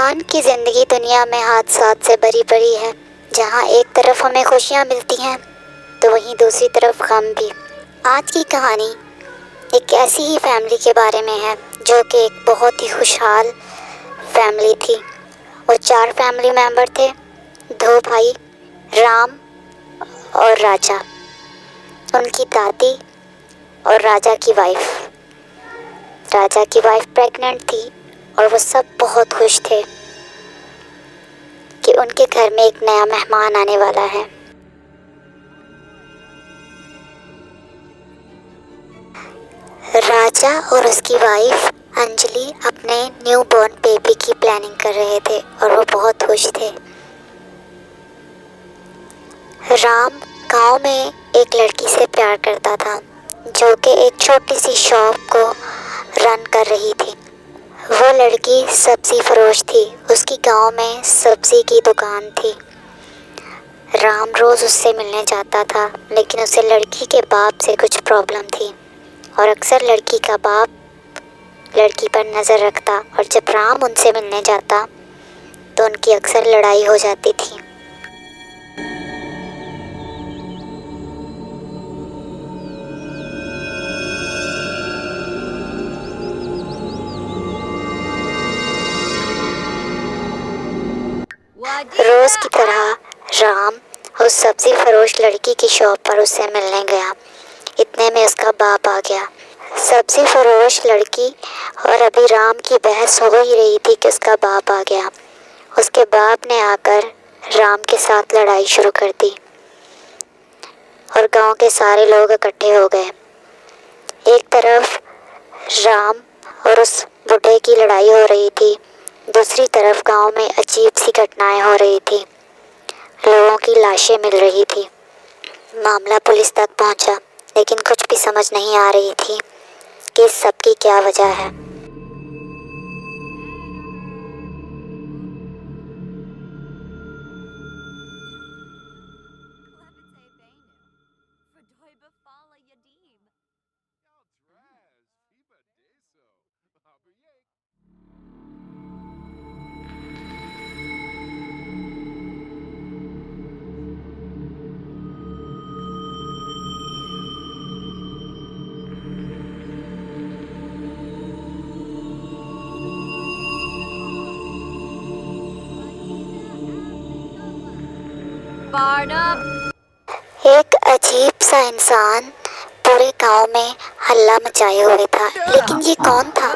इंसान की ज़िंदगी दुनिया में हादसात से भरी पड़ी है। जहाँ एक तरफ हमें खुशियाँ मिलती हैं तो वहीं दूसरी तरफ गम भी। आज की कहानी एक ऐसी ही फैमिली के बारे में है जो कि एक बहुत ही खुशहाल फैमिली थी। वो 4 फैमिली मेंबर थे, 2 भाई राम और राजा, उनकी दादी और राजा की वाइफ। राजा की वाइफ प्रेग्नेंट थी और वो सब बहुत खुश थे कि उनके घर में एक नया मेहमान आने वाला है। राजा और उसकी वाइफ अंजलि अपने न्यू बॉर्न बेबी की प्लानिंग कर रहे थे और वो बहुत खुश थे। राम गांव में एक लड़की से प्यार करता था जो कि एक छोटी सी शॉप को रन कर रही थी। वो लड़की सब्ज़ी फरोश थी, उसकी गांव में सब्ज़ी की दुकान थी। राम रोज़ उससे मिलने जाता था, लेकिन उसे लड़की के बाप से कुछ प्रॉब्लम थी और अक्सर लड़की का बाप लड़की पर नज़र रखता और जब राम उनसे मिलने जाता तो उनकी अक्सर लड़ाई हो जाती थी। रोज़ की तरह राम उस सब्ज़ी फरोश लड़की की शॉप पर उससे मिलने गया। इतने में उसका बाप आ गया। सब्ज़ी फरोश लड़की और अभी राम की बहस हो ही रही थी कि उसका बाप आ गया। उसके बाप ने आकर राम के साथ लड़ाई शुरू कर दी और गांव के सारे लोग इकट्ठे हो गए। एक तरफ राम और उस बूढ़े की लड़ाई हो रही थी, दूसरी तरफ गांव में अजीब सी घटनाएं हो रही थी। लोगों की लाशें मिल रही थी। मामला पुलिस तक पहुंचा, लेकिन कुछ भी समझ नहीं आ रही थी कि इस सब की क्या वजह है। एक अजीब सा इंसान पूरे गांव में हल्ला मचाए हुए था, लेकिन ये कौन था?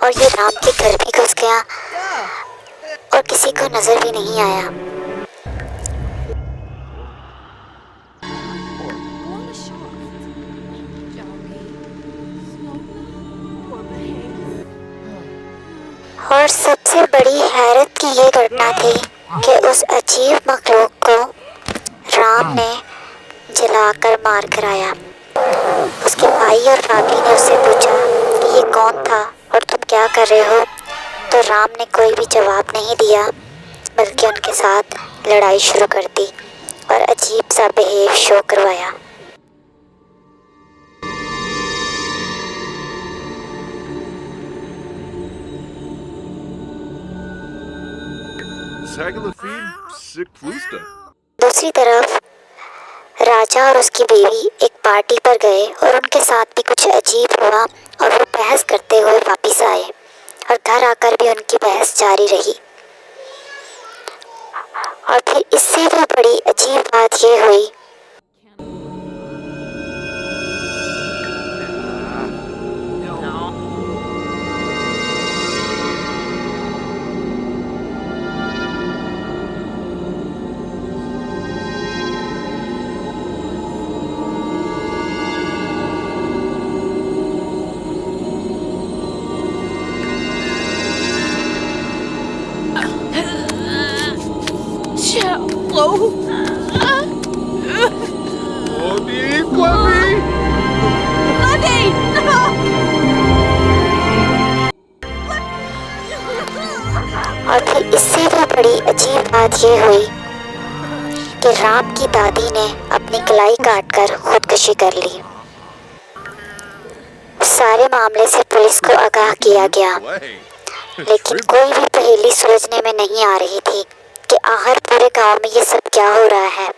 और ये राम के घर भी घुस गया और किसी को नजर भी नहीं आया। और सबसे बड़ी हैरत की ये घटना थी कि उस अजीब मखलूक को राम ने जलाकर मार कराया। उसके भाई और भाभी ने उससे पूछा कि ये कौन था और तुम क्या कर रहे हो? तो राम ने कोई भी जवाब नहीं दिया, बल्कि उनके साथ लड़ाई शुरू कर दी और अजीब सा बिहेव शो करवाया। दूसरी तरफ राजा और उसकी बीवी एक पार्टी पर गए और उनके साथ भी कुछ अजीब हुआ और वो बहस करते हुए वापस आए और घर आकर भी उनकी बहस जारी रही। और फिर इससे भी बड़ी अजीब बात ये हुई और फिर इससे भी बड़ी अजीब बात ये हुई कि राम की दादी ने अपनी कलाई काटकर खुदकुशी कर ली। सारे मामले से पुलिस को आगाह किया गया। लेकिन कोई भी पहेली सोचने में नहीं आ रही थी कि आखिर पूरे गांव में ये सब क्या हो रहा है।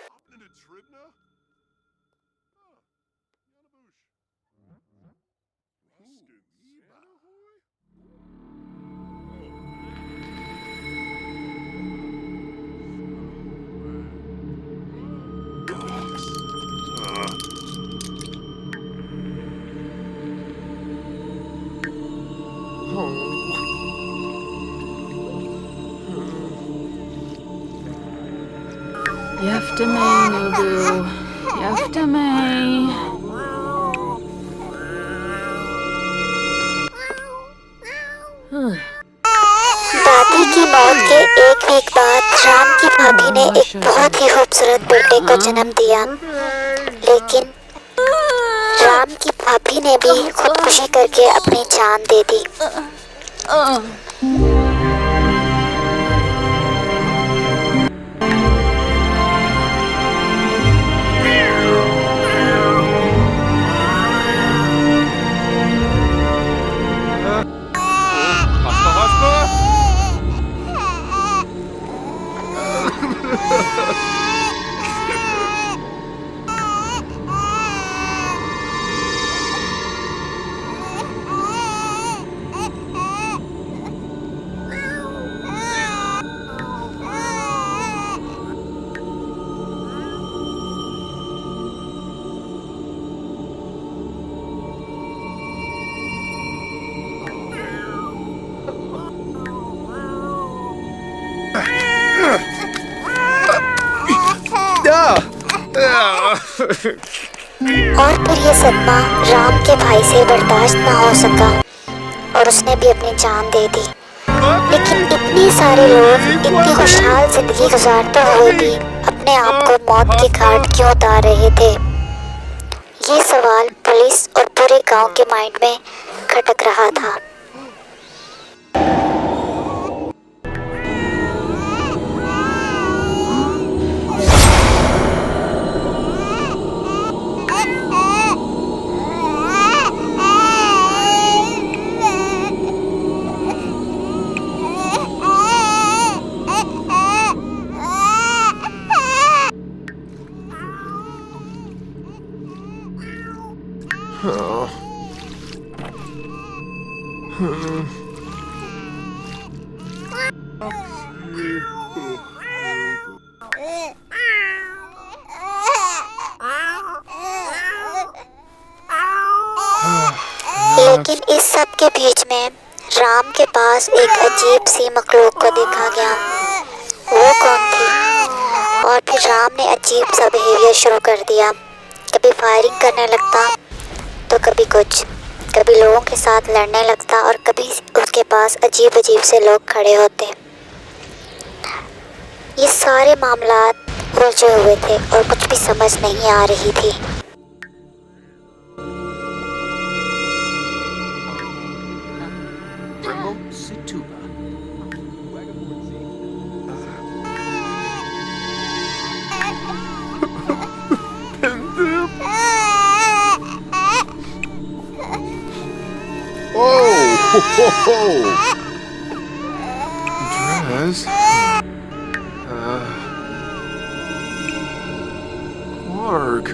Yeftamay, Nubu. Yeftamay. दादी की मौत के एक वीक बाद राम की भाभी ने एक बहुत ही खूबसूरत बेटे को जन्म दिया, लेकिन राम की भाभी ने भी खुदकुशी करके अपनी जान दे दी। और फिर ये सदमा राम के भाई से बर्दाश्त ना हो सका और उसने भी अपनी जान दे दी। लेकिन इतने सारे लोग इतनी खुशहाल जिंदगी गुजारते हुए भी अपने आप को मौत के घाट क्यों उतार रहे थे? ये सवाल पुलिस और पूरे गांव के माइंड में खटक रहा था। लेकिन इस सब के बीच में राम के पास एक अजीब सी मखलूक को देखा गया। वो कौन थी? और फिर राम ने अजीब सा बिहेवियर शुरू कर दिया। कभी फायरिंग करने लगता तो कभी कुछ, कभी लोगों के साथ लड़ने लगता और कभी उसके पास अजीब अजीब से लोग खड़े होते। ये सारे मामलात उलझे हुए थे और कुछ भी समझ नहीं आ रही थी। Dress? Clark.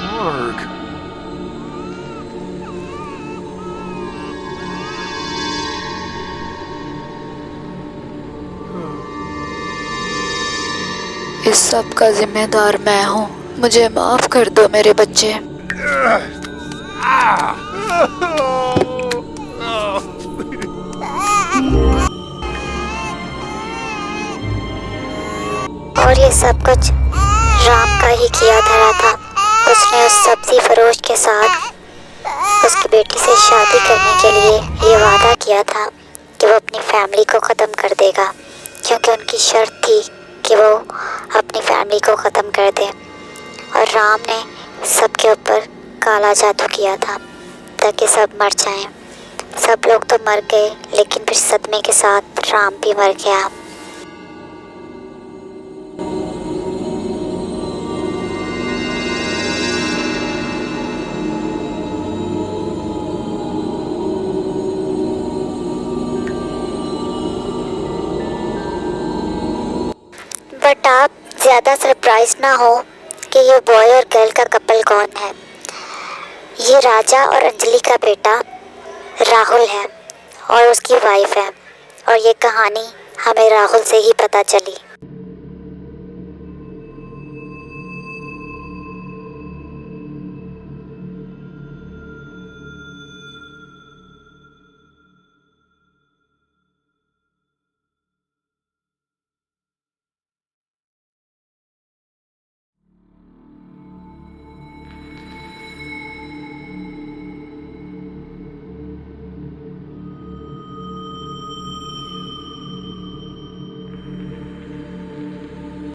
Clark. इस सब का जिम्मेदार मैं हूँ। मुझे माफ कर दो मेरे बच्चे। और ये सब कुछ राम का ही किया धरा था। उसने उस सब्जी फरोश के साथ उसकी बेटी से शादी करने के लिए ये वादा किया था कि वो अपनी फैमिली को ख़त्म कर देगा, क्योंकि उनकी शर्त थी कि वो अपनी फैमिली को ख़त्म कर दे। और राम ने सबके ऊपर काला जादू किया था ताकि सब मर जाएं। सब लोग तो मर गए, लेकिन फिर सदमे के साथ राम भी मर गया। बट आप ज़्यादा सरप्राइज ना हो कि ये बॉय और गर्ल का कपल कौन है। ये राजा और अंजलि का बेटा राहुल है और उसकी वाइफ है, और ये कहानी हमें राहुल से ही पता चली।